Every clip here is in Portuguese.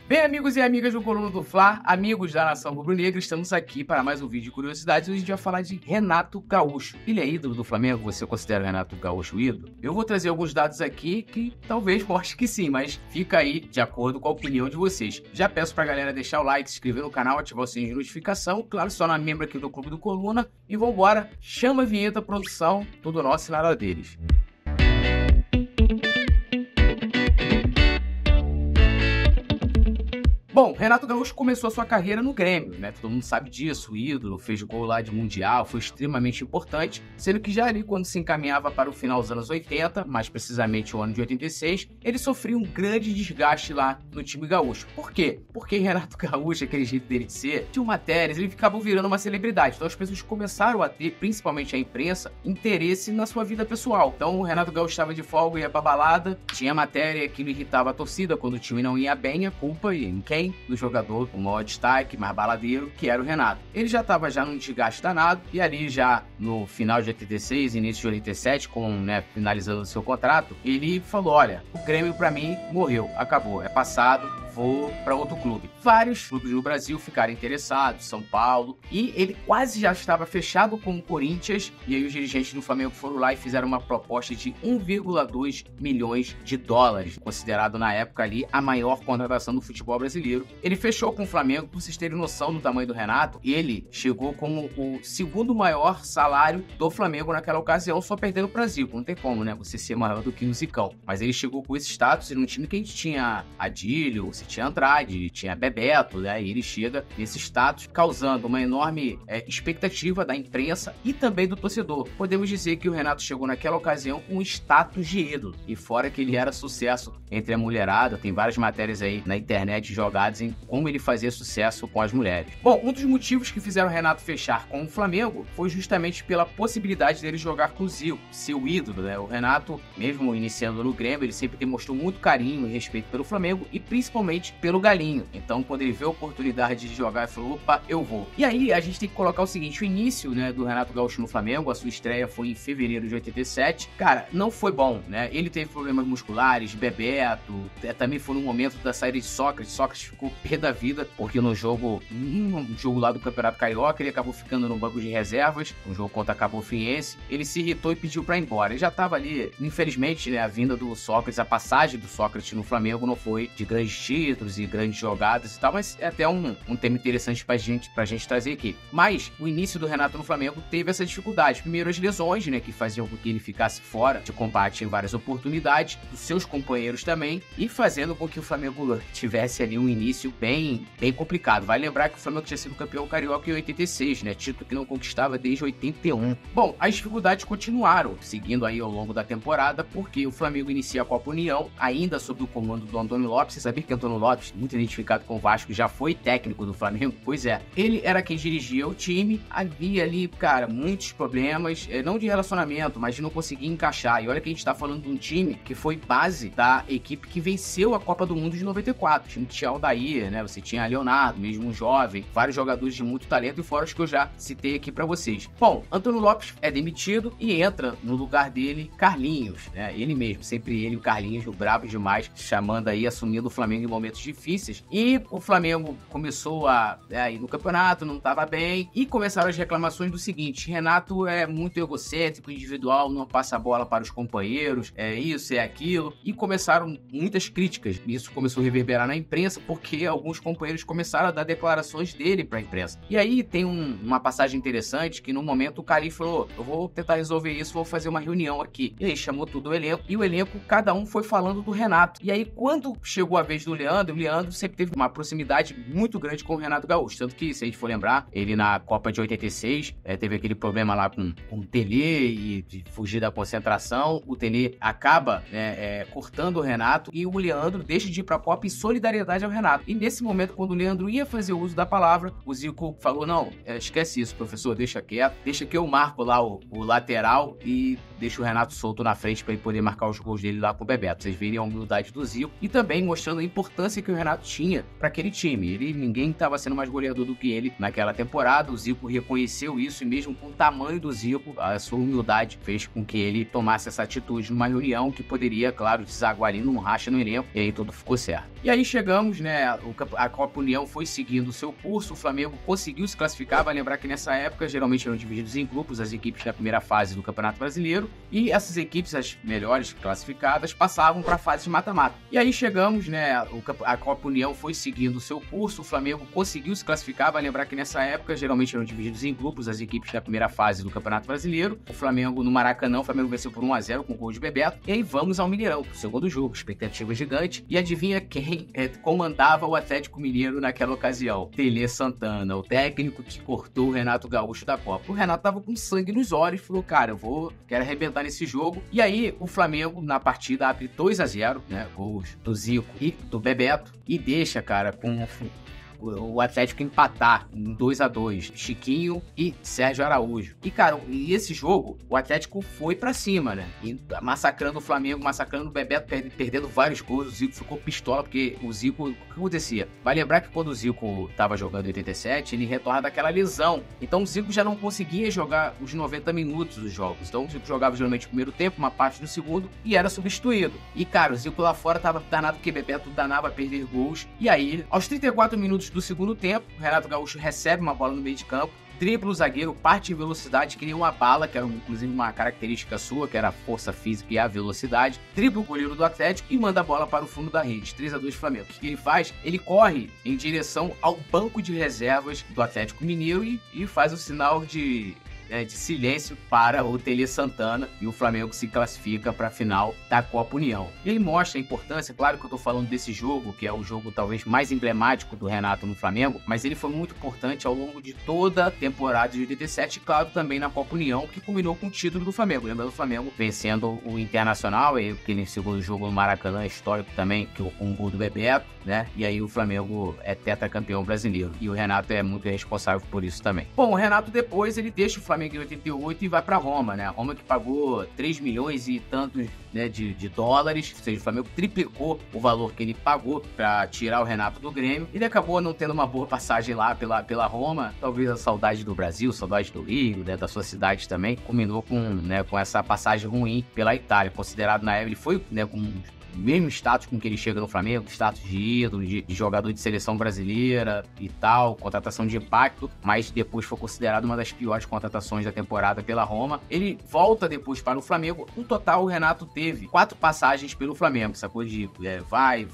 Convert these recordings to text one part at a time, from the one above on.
Bem, amigos e amigas do Coluna do Fla, amigos da Nação Rubro-Negra, estamos aqui para mais um vídeo de curiosidades. Hoje a gente vai falar de Renato Gaúcho. Ele é ídolo do Flamengo? Você considera o Renato Gaúcho ídolo? Eu vou trazer alguns dados aqui que talvez mostre que sim, mas fica aí de acordo com a opinião de vocês. Já peço pra galera deixar o like, se inscrever no canal, ativar o sininho de notificação, claro, se tornar membro aqui do Clube do Coluna. E vambora, chama a vinheta, produção, tudo nosso e nada deles. Bom, Renato Gaúcho começou a sua carreira no Grêmio, né? Todo mundo sabe disso, o ídolo, fez gol lá de Mundial, foi extremamente importante, sendo que já ali quando se encaminhava para o final dos anos 80, mais precisamente o ano de 86, ele sofreu um grande desgaste lá no time gaúcho. Por quê? Porque Renato Gaúcho, aquele jeito dele de ser, tinha matérias, ele ficava virando uma celebridade, então as pessoas começaram a ter, principalmente a imprensa, interesse na sua vida pessoal. Então o Renato Gaúcho estava de folga, ia pra balada, tinha matéria que irritava a torcida quando o time não ia bem, a culpa ia em quem? Do jogador com o maior destaque, mais baladeiro, que era o Renato. Ele já estava num desgaste danado, e ali já no final de 86, início de 87, finalizando o seu contrato, ele falou, olha, o Grêmio pra mim morreu, acabou, é passado, vou para outro clube. Vários clubes no Brasil ficaram interessados, São Paulo, e ele quase já estava fechado com o Corinthians, e aí os dirigentes do Flamengo foram lá e fizeram uma proposta de 1,2 milhões de dólares, considerado na época ali a maior contratação do futebol brasileiro. Ele fechou com o Flamengo, para vocês terem noção do tamanho do Renato, ele chegou como o segundo maior salário do Flamengo naquela ocasião, só perdendo o Brasil. Não tem como, né, você ser maior do que o Zicão. Mas ele chegou com esse status, num time que a gente tinha Adílio, você tinha Andrade, tinha Bebeto, né, e ele chega nesse status, causando uma enorme expectativa da imprensa e também do torcedor. Podemos dizer que o Renato chegou naquela ocasião com um status de ídolo, e fora que ele era sucesso entre a mulherada, tem várias matérias aí na internet jogadas em como ele fazia sucesso com as mulheres. Bom, um dos motivos que fizeram o Renato fechar com o Flamengo foi justamente pela possibilidade dele jogar com o Zico, seu ídolo, né? O Renato, mesmo iniciando no Grêmio, ele sempre demonstrou muito carinho e respeito pelo Flamengo e principalmente pelo Galinho. Então, quando ele vê a oportunidade de jogar, ele falou, opa, eu vou. E aí, a gente tem que colocar o seguinte, o início, né, do Renato Gaúcho no Flamengo, a sua estreia foi em fevereiro de 87, cara, não foi bom, né? Ele teve problemas musculares, Bebeto, também foi no momento da saída de Sócrates ficou pé da vida, porque no jogo lá do Campeonato Carioca, ele acabou ficando no banco de reservas, um jogo contra a Cabo Friense, ele se irritou e pediu pra ir embora. Ele já tava ali, infelizmente, né, a vinda do Sócrates, a passagem do Sócrates no Flamengo não foi de grandes títulos e grandes jogadas e tal, mas é até um tema interessante pra gente trazer aqui. Mas o início do Renato no Flamengo teve essa dificuldade. Primeiro as lesões, né, que faziam com que ele ficasse fora de combate em várias oportunidades, dos seus companheiros também, e fazendo com que o Flamengo tivesse ali um início bem complicado. Vai lembrar que o Flamengo tinha sido campeão carioca em 86, né? Título que não conquistava desde 81. Bom, as dificuldades continuaram, seguindo aí ao longo da temporada, porque o Flamengo inicia a Copa União, ainda sob o comando do Antônio Lopes. Você sabia que Antônio Lopes, muito identificado com o Vasco, já foi técnico do Flamengo? Pois é, ele era quem dirigia o time, havia ali, cara, muitos problemas, não de relacionamento, mas de não conseguir encaixar. E olha que a gente tá falando de um time que foi base da equipe que venceu a Copa do Mundo de 94. O time tinha Aldair, né? Você tinha Leonardo, mesmo um jovem, vários jogadores de muito talento e fora os que eu já citei aqui pra vocês. Bom, Antônio Lopes é demitido e entra no lugar dele Carlinhos, né? Ele mesmo, sempre ele, o Carlinhos, o brabo demais, chamando aí, assumindo o Flamengo em momentos difíceis. E o Flamengo começou a ir no campeonato, não tava bem, e começaram as reclamações do seguinte, Renato é muito egocêntrico, individual, não passa a bola para os companheiros, é isso, é aquilo, e começaram muitas críticas. Isso começou a reverberar na imprensa, porque alguns companheiros começaram a dar declarações dele para a imprensa. E aí tem uma passagem interessante que no momento o Carlinhos falou, eu vou tentar resolver isso, vou fazer uma reunião aqui. E aí chamou todo o elenco, e o elenco, cada um foi falando do Renato. E aí quando chegou a vez do Leandro, o Leandro sempre teve uma proximidade muito grande com o Renato Gaúcho, tanto que, se a gente for lembrar, ele na Copa de 86, teve aquele problema lá com o Tele e de fugir da concentração, o Tele acaba cortando o Renato e o Leandro deixa de ir para a Copa em solidariedade ao Renato. E nesse momento, quando o Leandro ia fazer o uso da palavra, o Zico falou, não, esquece isso, professor, deixa quieto, deixa que eu marco lá o lateral e deixa o Renato solto na frente para ele poder marcar os gols dele lá com o Bebeto. Vocês verem a humildade do Zico e também mostrando a importância importância que o Renato tinha para aquele time. Ninguém estava sendo mais goleador do que ele naquela temporada. O Zico reconheceu isso e mesmo com o tamanho do Zico, a sua humildade fez com que ele tomasse essa atitude numa reunião que poderia, claro, desaguar ali num racha no elenco, e aí tudo ficou certo. E aí chegamos, né, a Copa União foi seguindo o seu curso, o Flamengo conseguiu se classificar. Vai lembrar que nessa época geralmente eram divididos em grupos as equipes da primeira fase do Campeonato Brasileiro, e essas equipes, as melhores classificadas, passavam para a fase de mata-mata. E aí chegamos, né, a Copa União foi seguindo o seu curso, o Flamengo conseguiu se classificar. Vai lembrar que nessa época geralmente eram divididos em grupos as equipes da primeira fase do Campeonato Brasileiro. O Flamengo no Maracanã, o Flamengo venceu por 1-0 com gol de Bebeto. E aí vamos ao Mineirão, pro segundo jogo, expectativa gigante. E adivinha quem comandava o Atlético Mineiro naquela ocasião? Tele Santana, o técnico que cortou o Renato Gaúcho da Copa. O Renato tava com sangue nos olhos e falou, cara, quero arrebentar nesse jogo. E aí o Flamengo na partida abre 2-0, né, gols do Zico e do Bebeto, e deixa, cara, com o Atlético empatar em 2-2, Chiquinho e Sérgio Araújo. E, cara, esse jogo, o Atlético foi pra cima, né? E massacrando o Flamengo, massacrando o Bebeto, perdendo vários gols. O Zico ficou pistola, porque o Zico, o que acontecia? Vai lembrar que quando o Zico tava jogando em 87, ele retorna daquela lesão. Então o Zico já não conseguia jogar os 90 minutos dos jogos. Então o Zico jogava geralmente o primeiro tempo, uma parte do segundo, e era substituído. E, cara, o Zico lá fora tava danado, porque Bebeto danava a perder gols. E aí, aos 34 minutos do segundo tempo, o Renato Gaúcho recebe uma bola no meio de campo, dribla o zagueiro, parte em velocidade, cria uma bala, que era inclusive uma característica sua, que era a força física e a velocidade, dribla o goleiro do Atlético e manda a bola para o fundo da rede, 3-2 Flamengo. O que ele faz? Ele corre em direção ao banco de reservas do Atlético Mineiro e faz o sinal de silêncio para o Tele Santana, e o Flamengo se classifica para a final da Copa União. E ele mostra a importância, claro que eu estou falando desse jogo, que é o jogo talvez mais emblemático do Renato no Flamengo, mas ele foi muito importante ao longo de toda a temporada de 87, e claro, também na Copa União, que culminou com o título do Flamengo. Lembrando o Flamengo vencendo o Internacional, e aquele segundo jogo no Maracanã, histórico também, que com o gol do Bebeto, né? E aí o Flamengo é tetracampeão brasileiro, e o Renato é muito responsável por isso também. Bom, o Renato depois, ele deixa o Flamengo em 88 e vai para Roma, né? Roma que pagou 3 milhões e tantos, né, de dólares, ou seja, o Flamengo triplicou o valor que ele pagou para tirar o Renato do Grêmio. Ele acabou não tendo uma boa passagem lá pela Roma, talvez a saudade do Brasil, saudade do Rio, né, da sua cidade também, combinou com essa passagem ruim pela Itália, considerado na época, ele foi, né, com o mesmo status com que ele chega no Flamengo, status de ídolo, de jogador de seleção brasileira e tal, contratação de impacto, mas depois foi considerado uma das piores contratações da temporada pela Roma. Ele volta depois para o Flamengo. No total, o Renato teve 4 passagens pelo Flamengo, sacou? De vai e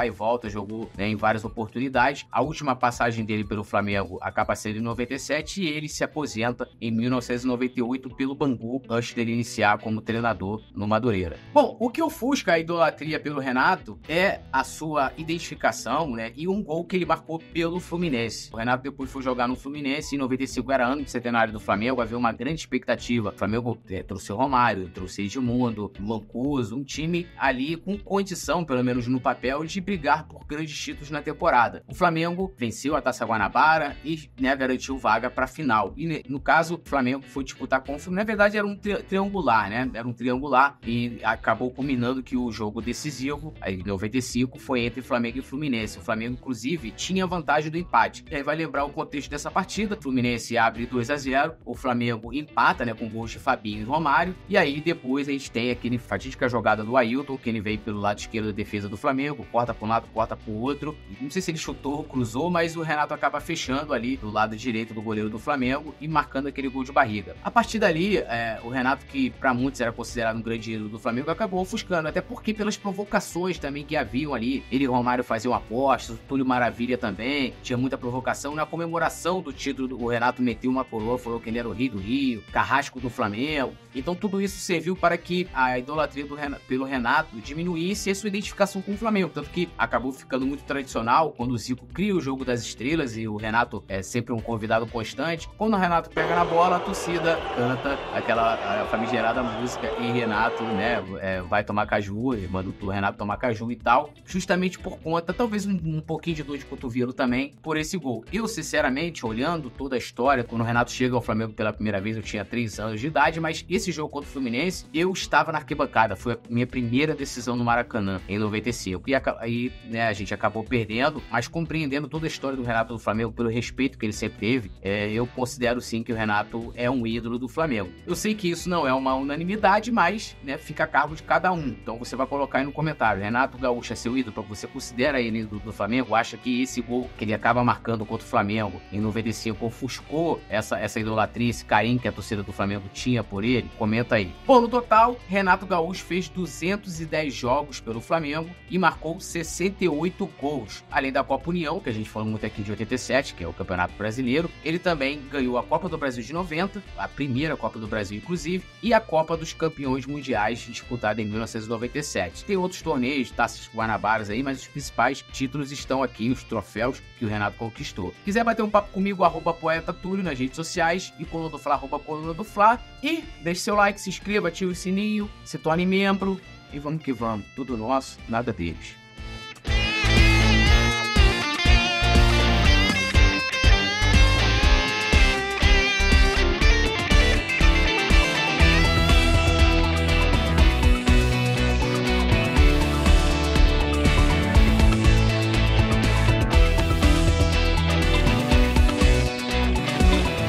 volta, jogou, né, em várias oportunidades. A última passagem dele pelo Flamengo acaba sendo em 97 e ele se aposenta em 1998 pelo Bangu, antes dele iniciar como treinador no Madureira. Bom, o que ofusca a idolatria pelo Renato é a sua identificação, né, e um gol que ele marcou pelo Fluminense. O Renato depois foi jogar no Fluminense, em 95 era ano do centenário do Flamengo, havia uma grande expectativa. O Flamengo trouxe o Romário, trouxe Edmundo, Mancuso, um time ali com condição, pelo menos no papel, de brigar por grandes títulos na temporada. O Flamengo venceu a Taça Guanabara e, né, garantiu vaga para a final. E no caso, o Flamengo foi disputar com o Fluminense. Na verdade, era um triangular, né? Era um triangular e acabou culminando que o jogo decisivo, aí em 95, foi entre Flamengo e Fluminense. O Flamengo, inclusive, tinha vantagem do empate. E aí vai lembrar o contexto dessa partida. O Fluminense abre 2-0, o Flamengo empata, né, com gols de Fabinho e Romário. E aí depois a gente tem aquele fatídica jogada do Ailton, que ele veio pelo lado esquerdo da defesa do Flamengo, corta para um lado, corta para o outro. Não sei se ele chutou, cruzou, mas o Renato acaba fechando ali do lado direito do goleiro do Flamengo e marcando aquele gol de barriga. A partir dali, o Renato, que para muitos era considerado um grande ídolo do Flamengo, acabou ofuscando, até porque pelas provocações também que haviam ali. Ele e o Romário faziam apostas, o Túlio Maravilha também, tinha muita provocação. Na comemoração do título, o Renato meteu uma coroa, falou que ele era o rei do Rio, carrasco do Flamengo. Então tudo isso serviu para que a idolatria pelo Renato diminuísse a sua identificação com o Flamengo, tanto que acabou ficando muito tradicional quando o Zico cria o jogo das estrelas e o Renato é sempre um convidado constante. Quando o Renato pega na bola, a torcida canta aquela famigerada música e Renato, né, vai tomar caju, do Renato Tomacaju e tal, justamente por conta, talvez um pouquinho de dor de cotovelo também, por esse gol. Eu, sinceramente, olhando toda a história, quando o Renato chega ao Flamengo pela primeira vez, eu tinha 3 anos de idade, mas esse jogo contra o Fluminense, eu estava na arquibancada, foi a minha primeira decisão no Maracanã, em 95. E aí, né, a gente acabou perdendo, mas compreendendo toda a história do Renato do Flamengo, pelo respeito que ele sempre teve, eu considero sim que o Renato é um ídolo do Flamengo. Eu sei que isso não é uma unanimidade, mas, né, fica a cargo de cada um. Então você vai colocar aí no comentário, Renato Gaúcho é seu ídolo? Você considera ele ídolo do Flamengo? Acha que esse gol que ele acaba marcando contra o Flamengo em 95 ofuscou essa idolatria, esse carinho que a torcida do Flamengo tinha por ele? Comenta aí. Bom, no total, Renato Gaúcho fez 210 jogos pelo Flamengo e marcou 68 gols. Além da Copa União, que a gente falou muito aqui de 87, que é o Campeonato Brasileiro, ele também ganhou a Copa do Brasil de 90, a primeira Copa do Brasil, inclusive, e a Copa dos Campeões Mundiais, disputada em 1997. Tem outros torneios, taças Guanabaras aí, mas os principais títulos estão aqui, os troféus que o Renato conquistou. Quiser bater um papo comigo, @poetatúlio nas redes sociais e Coluna do Fla, @Coluna do Fla. E deixe seu like, se inscreva, ative o sininho, se torne membro e vamos que vamos. Tudo nosso, nada deles.